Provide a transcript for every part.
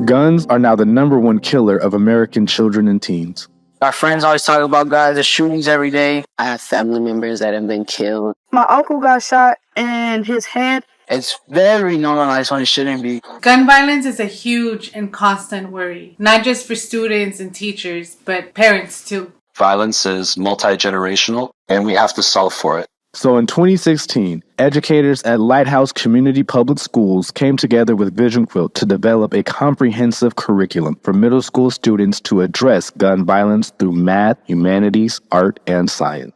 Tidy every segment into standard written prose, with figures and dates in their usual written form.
Guns are now the #1 killer of American children and teens. Our friends always talk about guys, the shootings every day. I have family members that have been killed. My uncle got shot in his head. It's very normalized when it shouldn't be. Gun violence is a huge and constant worry, not just for students and teachers, but parents too. Violence is multi-generational, and we have to solve for it. So in 2016, educators at Lighthouse Community Public Schools came together with Vision Quilt to develop a comprehensive curriculum for middle school students to address gun violence through math, humanities, art, and science.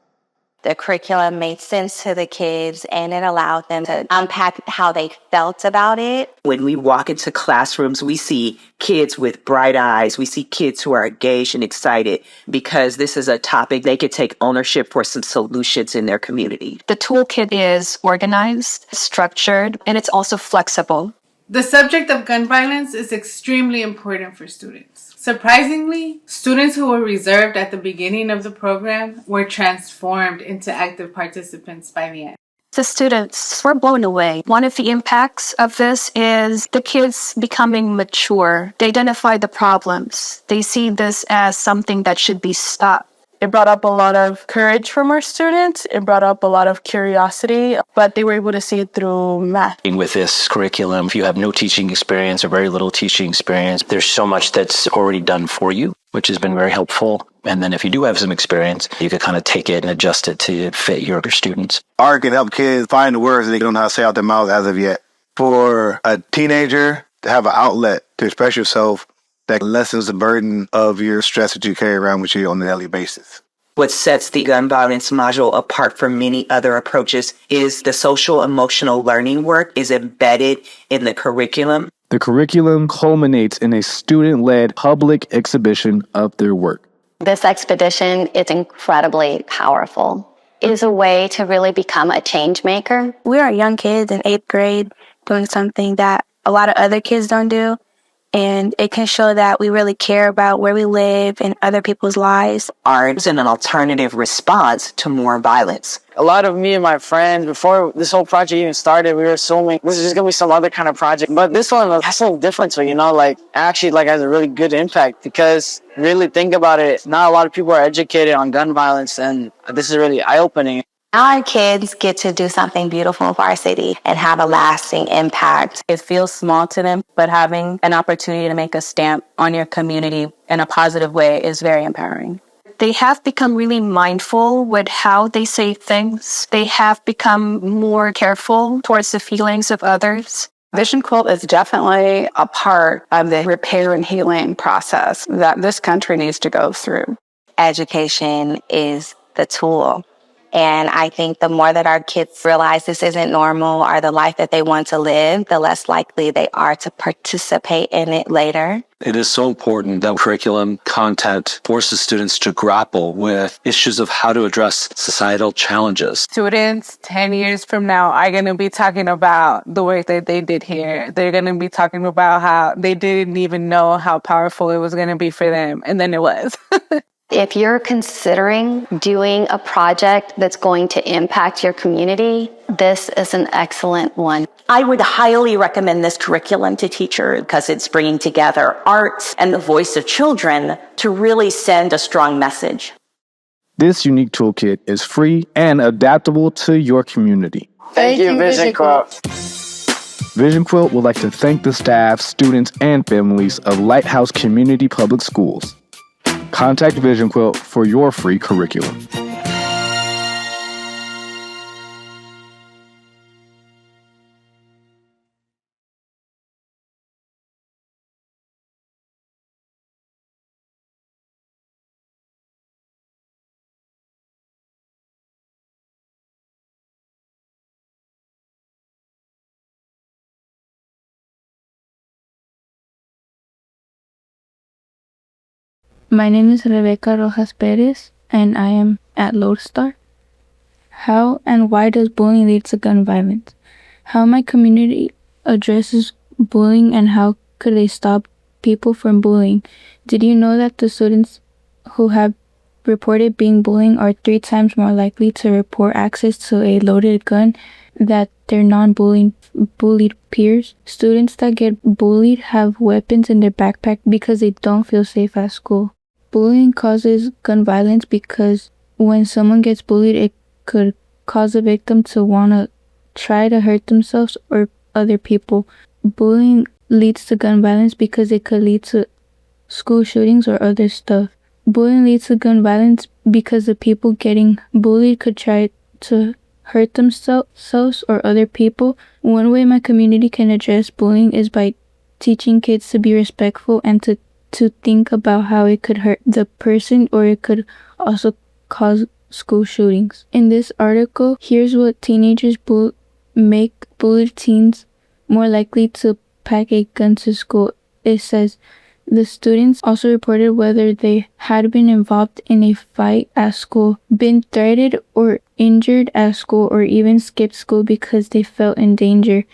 The curriculum made sense to the kids, and it allowed them to unpack how they felt about it. When we walk into classrooms, we see kids with bright eyes. We see kids who are engaged and excited because this is a topic they could take ownership for some solutions in their community. The toolkit is organized, structured, and it's also flexible. The subject of gun violence is extremely important for students. Surprisingly, students who were reserved at the beginning of the program were transformed into active participants by the end. The students were blown away. One of the impacts of this is the kids becoming mature. They identify the problems. They see this as something that should be stopped. It brought up a lot of courage from our students. It brought up a lot of curiosity, but they were able to see it through math. With this curriculum, if you have no teaching experience or very little teaching experience, there's so much that's already done for you, which has been very helpful. And then if you do have some experience, you could kind of take it and adjust it to fit your students. Art can help kids find the words that they don't know how to say out their mouth as of yet. For a teenager to have an outlet to express yourself, that lessens the burden of your stress that you carry around with you on a daily basis. What sets the gun violence module apart from many other approaches is the social emotional learning work is embedded in the curriculum. The curriculum culminates in a student-led public exhibition of their work. This expedition is incredibly powerful. It is a way to really become a change maker. We are young kids in 8th grade doing something that a lot of other kids don't do. And it can show that we really care about where we live and other people's lives. Art is an alternative response to more violence. A lot of me and my friends, before this whole project even started, we were assuming this is just going to be some other kind of project. But this one has something different. So, actually has a really good impact because really think about it. Not a lot of people are educated on gun violence. And this is really eye-opening. Our kids get to do something beautiful for our city and have a lasting impact. It feels small to them, but having an opportunity to make a stamp on your community in a positive way is very empowering. They have become really mindful with how they say things. They have become more careful towards the feelings of others. Vision Quilt is definitely a part of the repair and healing process that this country needs to go through. Education is the tool. And I think the more that our kids realize this isn't normal or the life that they want to live, the less likely they are to participate in it later. It is so important that curriculum content forces students to grapple with issues of how to address societal challenges. Students 10 years from now are going to be talking about the work that they did here. They're going to be talking about how they didn't even know how powerful it was going to be for them. And then it was. If you're considering doing a project that's going to impact your community, this is an excellent one. I would highly recommend this curriculum to teachers because it's bringing together arts and the voice of children to really send a strong message. This unique toolkit is free and adaptable to your community. Thank you, Vision Quilt. Vision Quilt would like to thank the staff, students, and families of Lighthouse Community Public Schools. Contact Vision Quilt for your free curriculum. My name is Rebecca Rojas Perez, and I am at Lodestar. How and why does bullying lead to gun violence? How my community addresses bullying and how could they stop people from bullying? Did you know that the students who have reported being bullied are 3 times more likely to report access to a loaded gun than their non-bullied peers. Students that get bullied have weapons in their backpack because they don't feel safe at school. Bullying causes gun violence because when someone gets bullied, it could cause the victim to want to try to hurt themselves or other people. Bullying leads to gun violence because it could lead to school shootings or other stuff. Bullying leads to gun violence because the people getting bullied could try to hurt themselves or other people. One way my community can address bullying is by teaching kids to be respectful and to think about how it could hurt the person or it could also cause school shootings. In this article, here's what teenagers make bullied teens more likely to pack a gun to school. It says, the students also reported whether they had been involved in a fight at school, been threatened or injured at school, or even skipped school because they felt in danger.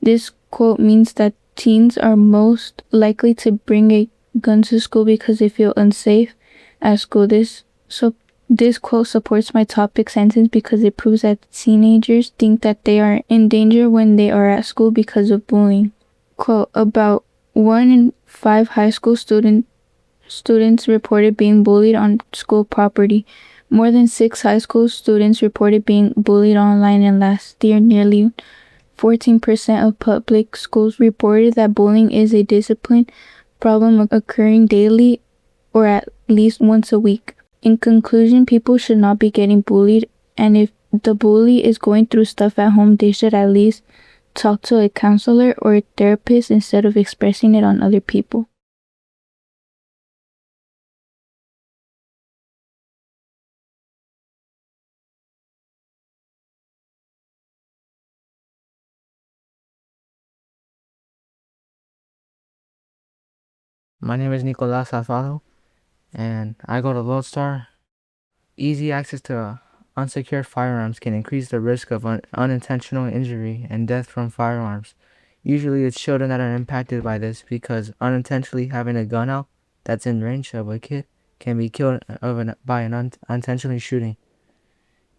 This quote means that teens are most likely to bring a gun to school because they feel unsafe at school. This quote supports my topic sentence because it proves that teenagers think that they are in danger when they are at school because of bullying. Quote, about 1 in 5 high school students reported being bullied on school property. More than 6 high school students reported being bullied online, and last year nearly 14% of public schools reported that bullying is a discipline problem occurring daily or at least once a week. In conclusion, people should not be getting bullied, and if the bully is going through stuff at home, they should at least talk to a counselor or a therapist instead of expressing it on other people. My name is Nicolas Alfaro, and I go to Lodestar. Easy access to unsecured firearms can increase the risk of unintentional injury and death from firearms. Usually it's children that are impacted by this because unintentionally having a gun out that's in range of a kid can be killed by an unintentionally shooting.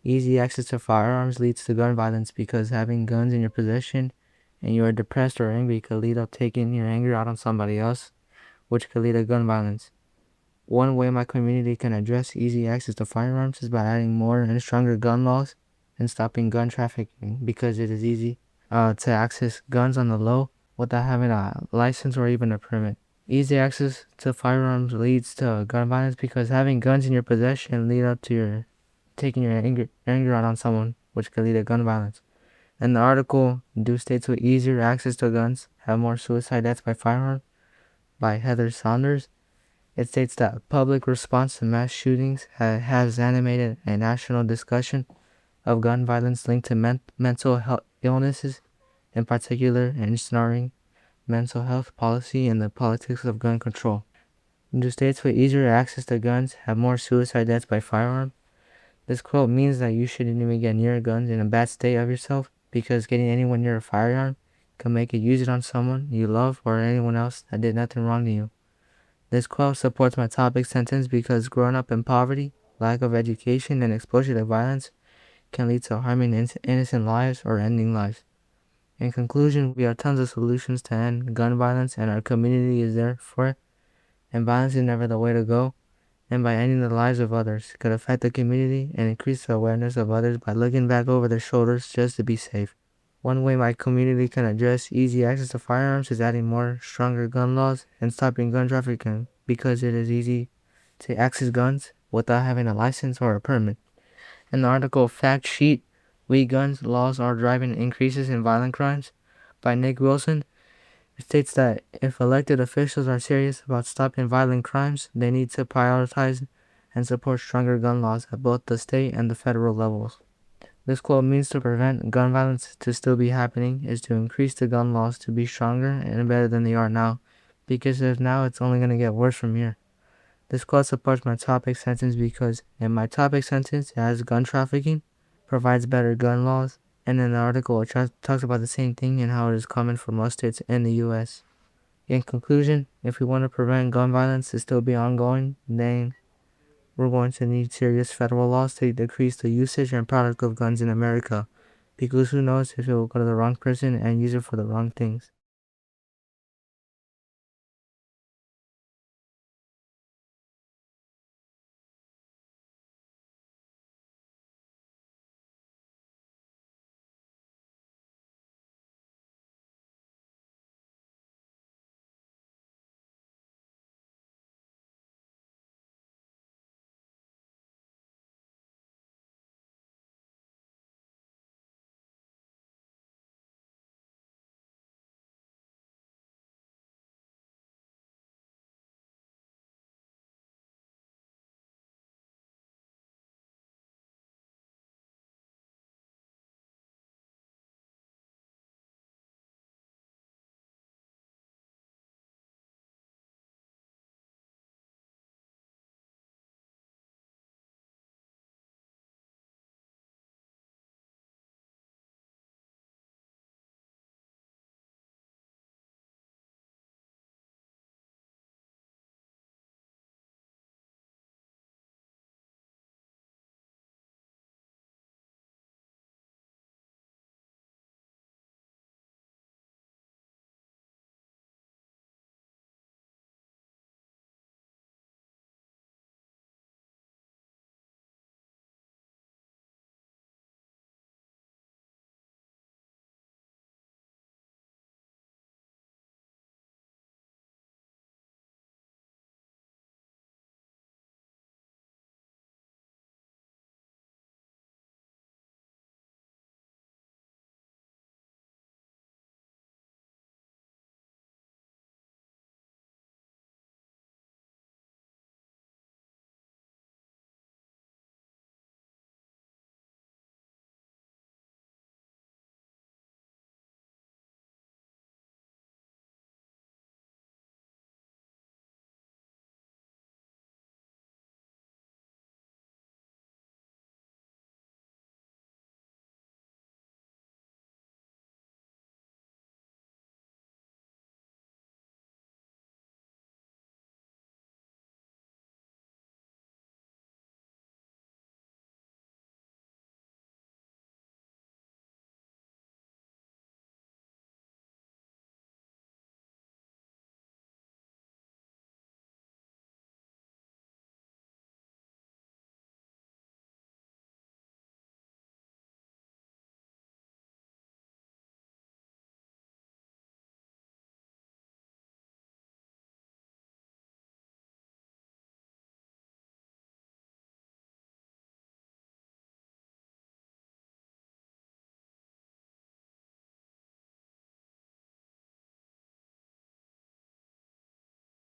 Easy access to firearms leads to gun violence because having guns in your possession and you are depressed or angry could lead to taking your anger out on somebody else, which could lead to gun violence. One way my community can address easy access to firearms is by adding more and stronger gun laws and stopping gun trafficking because it is easy to access guns on the low without having a license or even a permit. Easy access to firearms leads to gun violence because having guns in your possession lead up to your taking your anger out on someone, which could lead to gun violence. In the article, do states with easier access to guns have more suicide deaths by firearm? By Heather Saunders. It states that public response to mass shootings has animated a national discussion of gun violence linked to mental health illnesses, in particular ignoring mental health policy and the politics of gun control. Do states with easier access to guns have more suicide deaths by firearm? This quote means that you shouldn't even get near guns in a bad state of yourself because getting anyone near a firearm can make you use it on someone you love or anyone else that did nothing wrong to you. This quote supports my topic sentence because growing up in poverty, lack of education, and exposure to violence can lead to harming innocent lives or ending lives. In conclusion, we have tons of solutions to end gun violence and our community is there for it, and violence is never the way to go, and by ending the lives of others could affect the community and increase the awareness of others by looking back over their shoulders just to be safe. One way my community can address easy access to firearms is adding more stronger gun laws and stopping gun trafficking because it is easy to access guns without having a license or a permit. In the article Fact Sheet, Weak Guns Laws Are Driving Increases in Violent Crimes by Nick Wilson, it states that if elected officials are serious about stopping violent crimes, they need to prioritize and support stronger gun laws at both the state and the federal levels. This quote means to prevent gun violence to still be happening is to increase the gun laws to be stronger and better than they are now, because if now it's only going to get worse from here. This quote supports my topic sentence because in my topic sentence it has gun trafficking, provides better gun laws, and in the article it talks about the same thing and how it is common for most states in the U.S. In conclusion, if we want to prevent gun violence to still be ongoing, then we're going to need serious federal laws to decrease the usage and product of guns in America. Because who knows if it will go to the wrong person and use it for the wrong things.